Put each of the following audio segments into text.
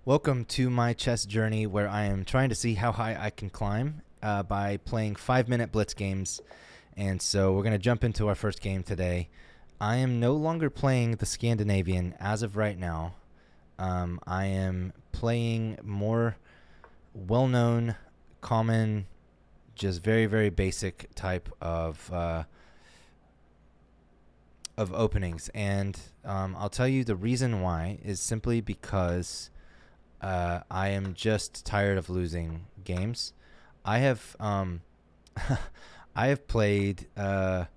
Welcome to my chess journey where I am trying to see how high I can climb by playing 5-minute blitz games. And so we're going to jump into our first game today. I am no longer playing the Scandinavian as of right now. I am playing more well-known, common, just very, very basic type of openings. And I'll tell you the reason why is simply because I am just tired of losing games. I have I have played a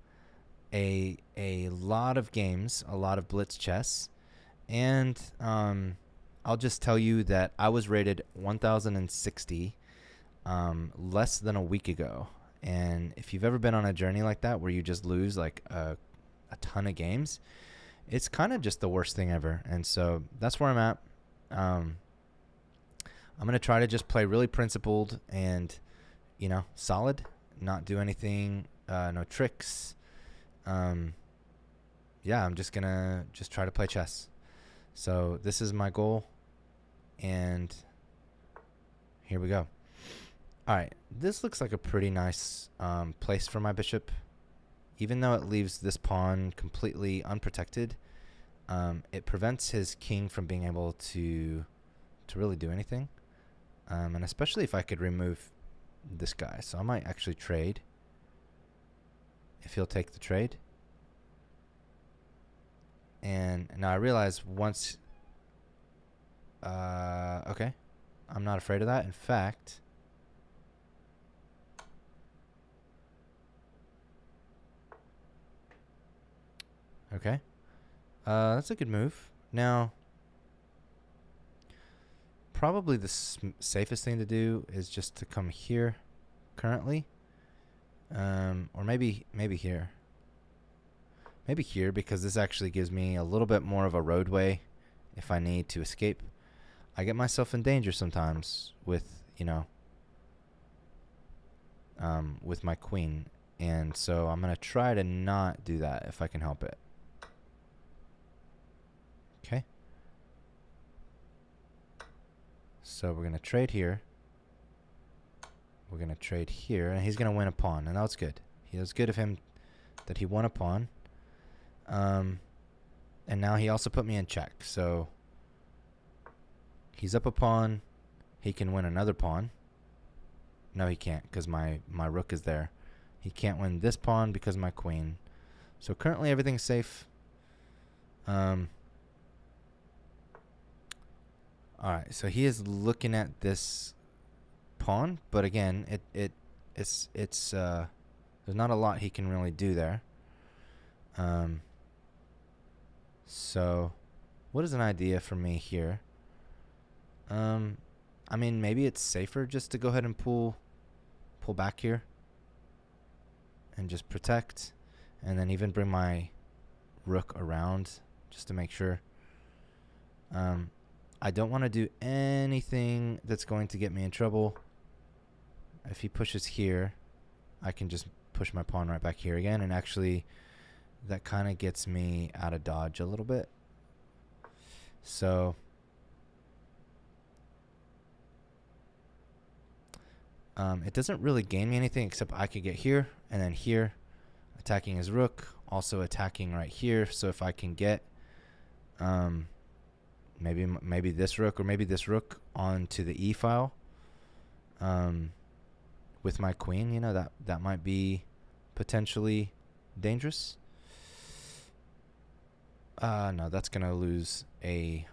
lot of games, a lot of blitz chess, and I'll just tell you that I was rated 1060 less than a week ago. And if you've ever been on a journey like that where you just lose like a ton of games, it's kind of just the worst thing ever. And so that's where I'm at. I'm going to try to just play really principled and, solid, not do anything, no tricks. I'm just going to just try to play chess. So this is my goal, and here we go. All right, this looks like a pretty nice place for my bishop. Even though it leaves this pawn completely unprotected, it prevents his king from being able to really do anything. And especially if I could remove this guy. So I might actually trade if he'll take the trade. And now I realize once... okay. I'm not afraid of that. In fact... okay. That's a good move. Now... probably the safest thing to do is just to come here currently. Or maybe here. Maybe here, because this actually gives me a little bit more of a roadway if I need to escape. I get myself in danger sometimes with, with my queen. And so I'm going to try to not do that if I can help it. Okay. So we're going to trade here. We're going to trade here. And he's going to win a pawn. And that was good. It was good of him that he won a pawn. And now he also put me in check. So he's up a pawn. He can win another pawn. No, he can't, because my rook is there. He can't win this pawn because of my queen. So currently everything's safe. Alright, so he is looking at this pawn, but again, it's there's not a lot he can really do there. So what is an idea for me here? I mean, maybe it's safer just to go ahead and pull back here and just protect, and then even bring my rook around just to make sure. I don't want to do anything that's going to get me in trouble. If he pushes here, I can just push my pawn right back here again, and actually that kind of gets me out of dodge a little bit. So it doesn't really gain me anything except I could get here and then here, attacking his rook, also attacking right here. So if I can get maybe this rook or maybe this rook onto the e file with my queen, that might be potentially dangerous. No, that's gonna lose a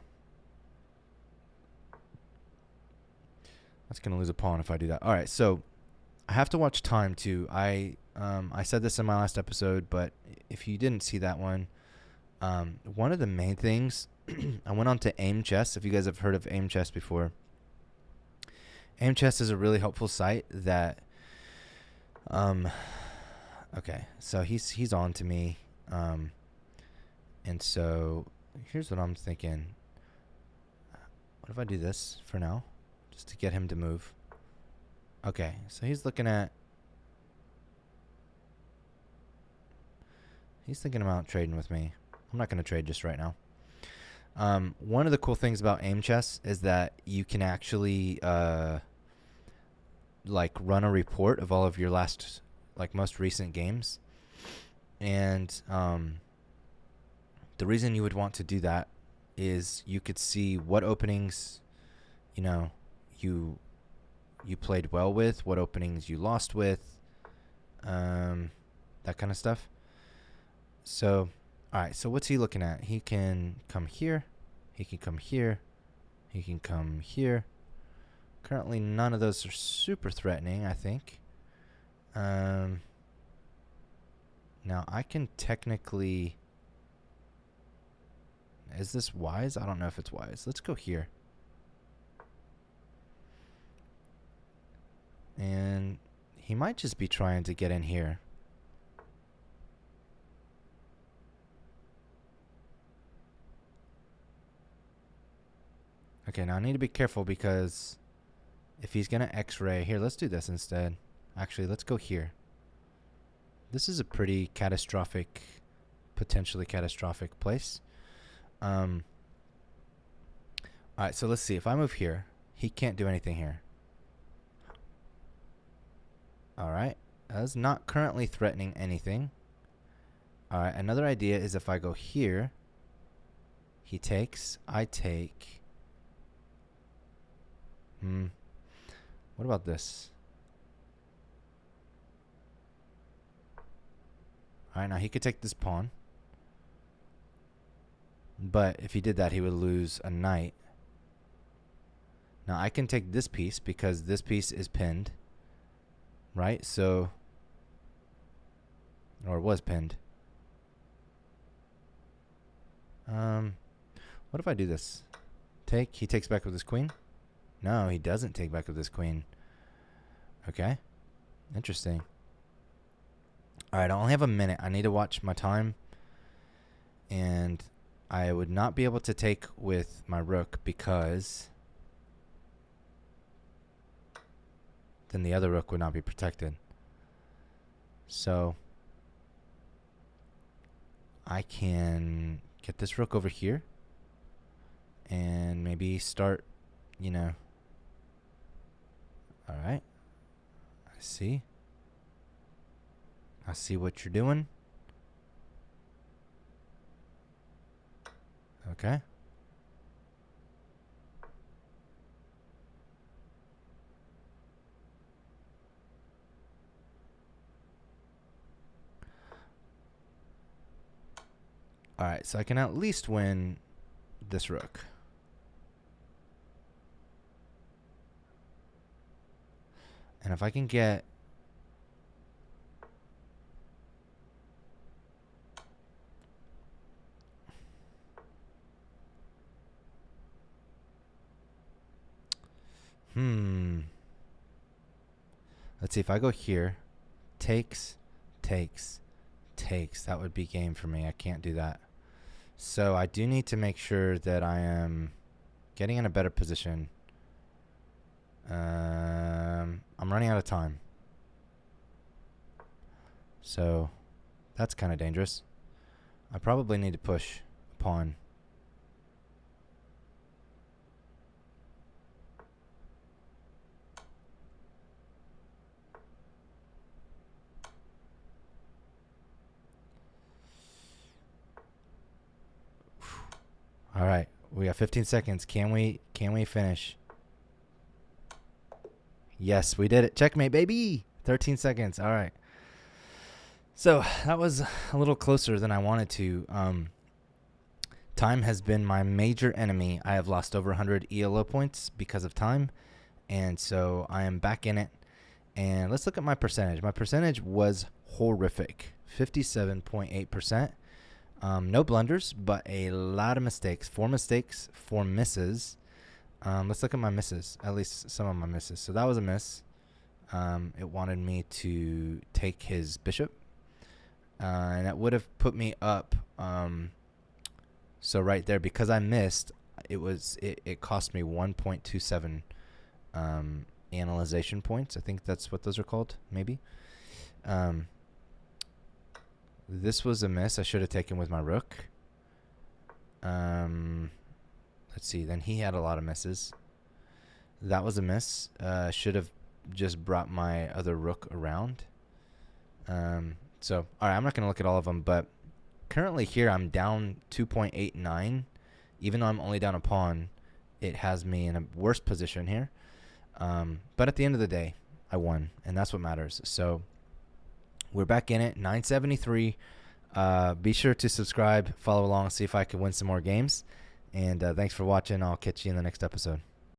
pawn if I do that. All right, so I have to watch time too. I said this in my last episode, but if you didn't see that one, one of the main things, I went on to Aim Chess. If you guys have heard of Aim Chess before, Aim Chess is a really helpful site that, okay, so he's on to me, and so here's what I'm thinking. What if I do this for now, just to get him to move? Okay, so he's thinking about trading with me. I'm not going to trade just right now. One of the cool things about aim chess is that you can actually like run a report of all of your most recent games. And the reason you would want to do that is you could see what openings, you know, you played well with, what openings you lost with, that kind of stuff. So, all right, so what's he looking at? He can come here, he can come here, he can come here. Currently, none of those are super threatening, I think. Now, I can technically... Is this wise? I don't know if it's wise. Let's go here. And he might just be trying to get in here. Okay, now I need to be careful because if he's going to X-ray... Here, let's do this instead. Actually, let's go here. This is a pretty catastrophic, potentially catastrophic place. Alright, so let's see. If I move here, he can't do anything here. Alright, that's not currently threatening anything. Alright, another idea is if I go here, he takes, I take. What about this? Alright, now he could take this pawn. But if he did that, he would lose a knight. Now I can take this piece because this piece is pinned. Right? So... Or it was pinned. What if I do this? Take. He takes back with his queen? No, he doesn't take back with his queen. Okay. Interesting. Alright, I only have a minute. I need to watch my time. And I would not be able to take with my rook because then the other rook would not be protected. So I can get this rook over here and maybe start, Alright. I see. I see what you're doing. Okay. Alright, so I can at least win this rook. And if I can get... Let's see, if I go here, takes. That would be game for me. I can't do that. So I do need to make sure that I am getting in a better position. I'm running out of time. So that's kind of dangerous. I probably need to push a pawn. All right, we got 15 seconds. Can we finish? Yes, we did it. Checkmate, baby. 13 seconds. All right. So that was a little closer than I wanted to. Time has been my major enemy. I have lost over 100 ELO points because of time, and so I am back in it. And let's look at my percentage. My percentage was horrific, 57.8%. No blunders, but a lot of mistakes. 4 mistakes, 4 misses. Let's look at my misses, at least some of my misses. So that was a miss. It wanted me to take his bishop. And that would have put me up. So right there, because I missed, it cost me 1.27 analyzation points. I think that's what those are called, maybe. This was a miss. I should have taken with my rook. Let's see. Then he had a lot of misses. That was a miss. Should have just brought my other rook around. So, all right, I'm not going to look at all of them, but currently here I'm down 2.89. Even though I'm only down a pawn, it has me in a worse position here. But at the end of the day, I won, and that's what matters. So we're back in it, 973. Be sure to subscribe, follow along, see if I can win some more games. And thanks for watching. I'll catch you in the next episode.